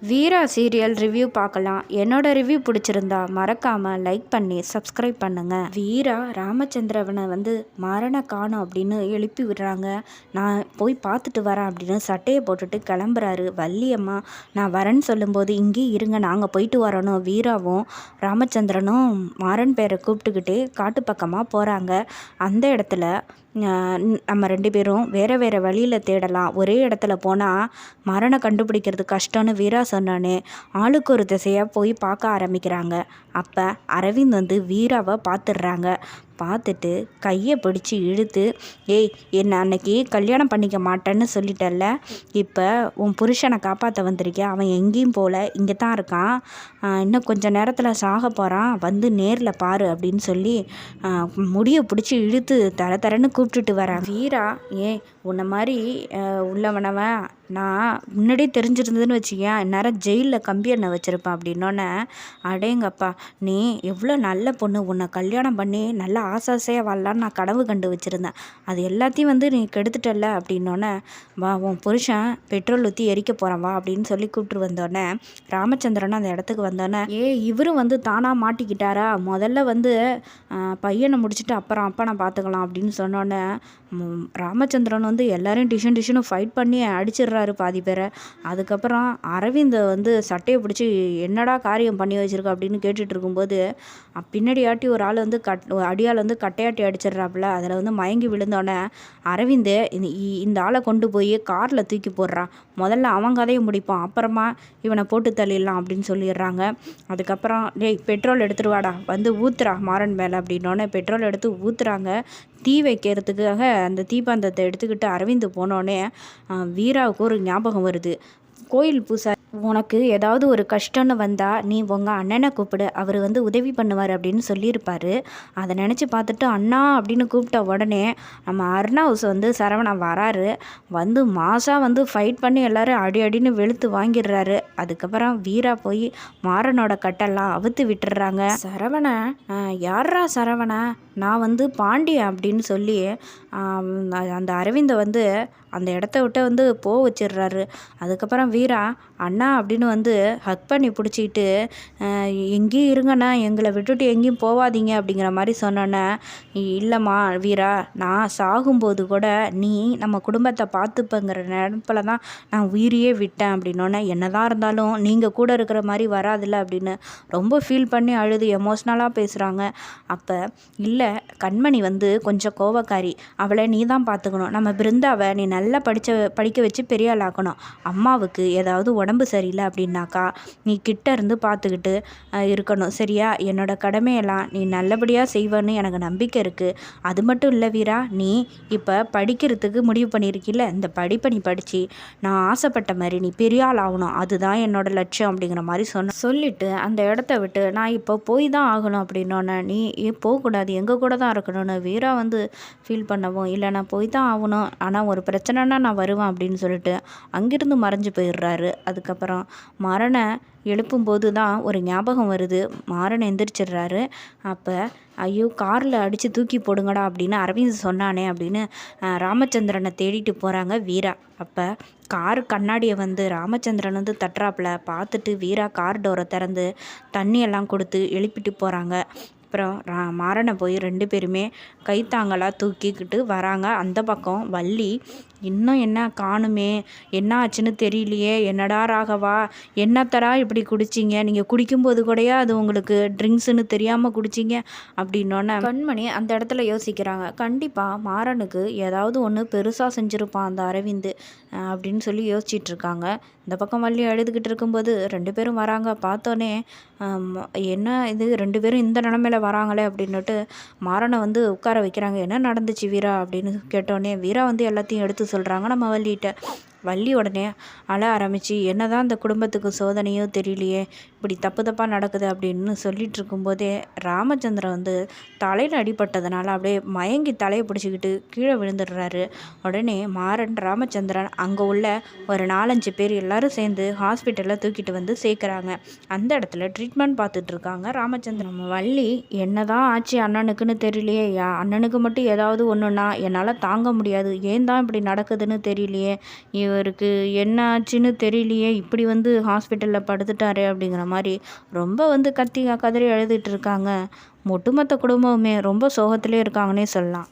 வீரா serial review பார்க்கலாம். என்னோட review பிடிச்சிருந்தா மறக்காமல் லைக் பண்ணி சப்ஸ்கிரைப் பண்ணுங்கள். வீரா ராமச்சந்திரவனை மாறனை காணோம் அப்படின்னு எழுப்பி விடுறாங்க. நான் போய் பார்த்துட்டு வரேன் அப்படின்னு சட்டையை போட்டுட்டு கிளம்புறாரு. வள்ளியம்மா நான் வரேன்னு சொல்லும்போது இங்கே இருங்க, நாங்கள் போயிட்டு வரணும். வீராவும் ராமச்சந்திரனும் மாறன் பேரை கூப்பிட்டுக்கிட்டே காட்டு பக்கமாக போகிறாங்க. அந்த இடத்துல நம்ம 2 பேரும் வேறு வேறு வழியில் தேடலாம், ஒரே இடத்துல போனால் மரணை கண்டுபிடிக்கிறது கஷ்டம்னு வீரா சொன்னானே. ஆளுக்கு ஒரு திசையாக போய் பார்க்க ஆரம்பிக்கிறாங்க. அப்போ அரவிந்த் வீராவை பார்த்துடுறாங்க. பார்த்துட்டு கையை பிடிச்சி இழுத்து, ஏய் என்னை அன்னைக்கு கல்யாணம் பண்ணிக்க மாட்டேன்னு சொல்லிட்டல்ல, இப்போ உன் புருஷனை காப்பாற்ற வந்திருக்கேன், அவன் எங்கேயும் போகல, இங்கே தான் இருக்கான், இன்னும் கொஞ்சம் நேரத்தில் சாக போகிறான், நேரில் பாரு அப்படின்னு சொல்லி முடியை பிடிச்சி இழுத்து தர தரன்னு கூப்பிட்டுட்டு வரேன். வீரா ஏன் உன்னை மாதிரி உள்ளவனவன் நான் முன்னாடியே தெரிஞ்சிருந்ததுன்னு வச்சுக்கேன், இந்நேரம் ஜெயிலில் கம்பி எண்ணெய் வச்சுருப்பேன் அப்படின்னோடனே, அடேங்கப்பா நீ எவ்வளோ நல்ல பொண்ணு, உன்னை கல்யாணம் பண்ணி நல்லா ஆசாசையாக வாழலான்னு நான் கனவு கண்டு வச்சுருந்தேன், அது எல்லாத்தையும் நீ கெடுத்துட்டல அப்படின்னோடனே, வா உன் புருஷன் பெட்ரோல் ஊற்றி எரிக்க போகிறான் வா அப்படின்னு சொல்லி கூப்பிட்டு வந்தோடனே, ராமச்சந்திரன் அந்த இடத்துக்கு வந்தோடனே, இவரும் தானாக மாட்டிக்கிட்டாரா, முதல்ல பையனை முடிச்சுட்டு அப்புறம் அப்பா நான் பார்த்துக்கலாம் அப்படின்னு சொன்னோன்னே, ராமச்சந்திரன் எல்லாரையும் டிஷனும் ஃபைட் பண்ணி அடிச்சிடுறாரு பாதி பேரை. அதுக்கப்புறம் அரவிந்த் சட்டையை பிடிச்சி என்னடா காரியம் பண்ணி வச்சிருக்க அப்படின்னு கேட்டுட்டு இருக்கும்போது, பின்னாடி ஆட்டி ஒரு ஆள் அடியால் கட்டையாட்டி அடிச்சிடுறாப்புல. அதில் மயங்கி விழுந்தோடனே அரவிந்த் இந்த ஆளை கொண்டு போய் காரில் தூக்கி போடுறான், முதல்ல அவன் கதையை முடிப்பான், அப்புறமா இவனை போட்டு தள்ளிடலாம் அப்படின்னு சொல்லிடுறாங்க. அதுக்கப்புறம் டேய் பெட்ரோல் எடுத்துட்டு வாடா, ஊத்துறா மாறன் மேலே அப்படின்னோடனே பெட்ரோல் எடுத்து ஊற்றுறாங்க. தீ வைக்கிறதுக்காக அந்த தீப்பந்தத்தை எடுத்துக்கிட்டு அரவிந்த் போனோடனே வீராவுக்கு ஒரு ஞாபகம் வருது. கோயில் பூசாரி உனக்கு ஏதாவது ஒரு கஷ்டம்னு வந்தால் நீ உங்கள் அண்ணனை கூப்பிடு, அவர் உதவி பண்ணுவார் அப்படின்னு சொல்லியிருப்பார். அதை நினச்சி பார்த்துட்டு அண்ணா அப்படின்னு கூப்பிட்ட உடனே நம்ம அருணா ஹவுஸ் சரவணா வராரு. மாதம் ஃபைட் பண்ணி எல்லோரும் அடி அடின்னு வெளுத்து வாங்கிடுறாரு. அதுக்கப்புறம் வீரா போய் மாறனோட கட்டெல்லாம் அவுத்து விட்டுடுறாங்க. சரவணை யாரா சரவணா, நான் பாண்டியன் அப்படின்னு சொல்லி அந்த அரவிந்தை அந்த இடத்த விட்டு போக வச்சிடுறாரு. அதுக்கப்புறம் வீரா அண்ணா அப்படின்னு ஹக் பண்ணி பிடிச்சிக்கிட்டு, எங்கேயும் இருங்கண்ணா, எங்களை விட்டுட்டு எங்கேயும் போகாதீங்க அப்படிங்கிற மாதிரி சொன்னோன்னே, இல்லைம்மா வீரா, நான் சாகும்போது கூட நீ நம்ம குடும்பத்தை பார்த்துப்பங்கிற நினப்பில் தான் நான் உயிரையே விட்டேன் அப்படின்னோடனே, என்னதான் இருந்தாலும் நீங்கள் கூட இருக்கிற மாதிரி வராதில்ல அப்படின்னு ரொம்ப ஃபீல் பண்ணி அழுது எமோஷ்னலாக பேசுகிறாங்க. அப்போ இல்லை கண்மணி கொஞ்சம் கோவக்காரி, அவளை நீ தான் பார்த்துக்கணும், நம்ம பிருந்தாவை நீ நல்லா படிக்க வச்சு பெரிய ஆளாக்கணும், அம்மாவுக்கு ஏதாவது உடம்பு சரியில்லை அப்படின்னாக்கா நீ கிட்ட இருந்து பார்த்துக்கிட்டு இருக்கணும், சரியா? என்னோட கடமையெல்லாம் நீ நல்லபடியாக செய்வேன்னு எனக்கு நம்பிக்கை இருக்குது. அது மட்டும் இல்லை வீரா, நீ இப்போ படிக்கிறதுக்கு முடிவு பண்ணியிருக்கில்ல, இந்த படிப்பை நீ படித்து நான் ஆசைப்பட்ட மாதிரி நீ பெரிய ஆள் ஆகணும், அதுதான் என்னோட லட்சியம் அப்படிங்கிற மாதிரி சொல்லிட்டு அந்த இடத்த விட்டு நான் இப்போ போய் தான் ஆகணும் அப்படின்னோன்னே, நீ போகக்கூடாது, எங்கள் கூட தான் இருக்கணும்னு வீரா ஃபீல் பண்ணவும், இல்லை நான் போய் தான் ஆகணும், ஆனால் ஒரு பிரச்சனைனா நான் வருவேன் அப்படின்னு சொல்லிட்டு அங்கிருந்து மறைஞ்சு போயிடுறாரு. அதுக்கப்புறம் மரணை எழுப்பும்போது தான் ஒரு ஞாபகம் வருது. மாறன் எந்திரிச்சிடுறாரு. அப்போ ஐயோ காரில் அடித்து தூக்கி போடுங்கடா அப்படின்னு அரவிந்த் சொன்னானே அப்படின்னு ராமச்சந்திரனை தேடிட்டு போகிறாங்க வீரா. அப்போ கார் கண்ணாடியை ராமச்சந்திரன் தட்டுறாப்புல பார்த்துட்டு வீரா கார் டோரை திறந்து தண்ணியெல்லாம் கொடுத்து எழுப்பிட்டு போகிறாங்க. அப்புறம் மாறனை போய் 2 பேருமே கைத்தாங்களாக தூக்கிக்கிட்டு வராங்க. அந்த பக்கம் வள்ளி இன்னும் என்ன காணுமே, என்ன ஆச்சுன்னு தெரியலையே, என்னடா ராகவா, என்னத்தடா இப்படி குடிச்சிங்க, நீங்கள் குடிக்கும்போது கூடயா அது உங்களுக்கு ட்ரிங்க்ஸுன்னு தெரியாமல் குடிச்சிங்க அப்படின்னோடனே கண்மணி அந்த இடத்துல யோசிக்கிறாங்க. கண்டிப்பாக மாறனுக்கு ஏதாவது ஒன்று பெருசாக செஞ்சுருப்பான் அந்த அரவிந்த் அப்படின்னு சொல்லி யோசிச்சிட்ருக்காங்க. இந்த பக்கம் வள்ளி அழுதுகிட்டு இருக்கும்போது 2 பேரும் வராங்க. பார்த்தோன்னே என்ன இது 2 பேரும் இந்த நிலமையில வராங்களே அப்படின்னுட்டு மாறனை உட்கார வைக்கிறாங்க. என்ன நடந்துச்சு வீரா அப்படின்னு கேட்டோன்னே வீரா எல்லாத்தையும் எடுத்து சொல்கிறாங்க நம்ம வள்ளிகிட்ட. வள்ளி உடனே அழ ஆரம்பித்து, என்ன தான் இந்த குடும்பத்துக்கு சோதனையோ தெரியலையே, இப்படி தப்பாக நடக்குது அப்படின்னு சொல்லிட்டு இருக்கும்போதே ராமச்சந்திரன் தலையில் அடிபட்டதுனால அப்படியே மயங்கி தலையை பிடிச்சிக்கிட்டு கீழே விழுந்துடுறாரு. உடனே மாறன் ராமச்சந்திரன் அங்கே உள்ள ஒரு 4-5 பேர் எல்லோரும் சேர்ந்து ஹாஸ்பிட்டலில் தூக்கிட்டு சேர்க்குறாங்க. அந்த இடத்துல ட்ரீட்மெண்ட் பார்த்துட்ருக்காங்க ராமச்சந்திரன். வள்ளி என்ன தான் ஆச்சு அண்ணனுக்குன்னு தெரியலையே, அண்ணனுக்கு மட்டும் ஏதாவது ஒன்றுனா என்னால் தாங்க முடியாது, ஏன் தான் இப்படி நடக்குதுன்னு தெரியலையே, இவருக்கு என்ன ஆச்சுன்னு தெரியலையே, இப்படி வந்து ஹாஸ்பிட்டலில் படுத்துட்டாரே அப்படிங்கிற மாதிரி ரொம்ப வந்து கத்தி கதறி அழுதுட்டு இருக்காங்க. ஒட்டுமொத்த குடும்பமுமே ரொம்ப சோகத்திலே இருக்காங்கன்னே சொல்லலாம்.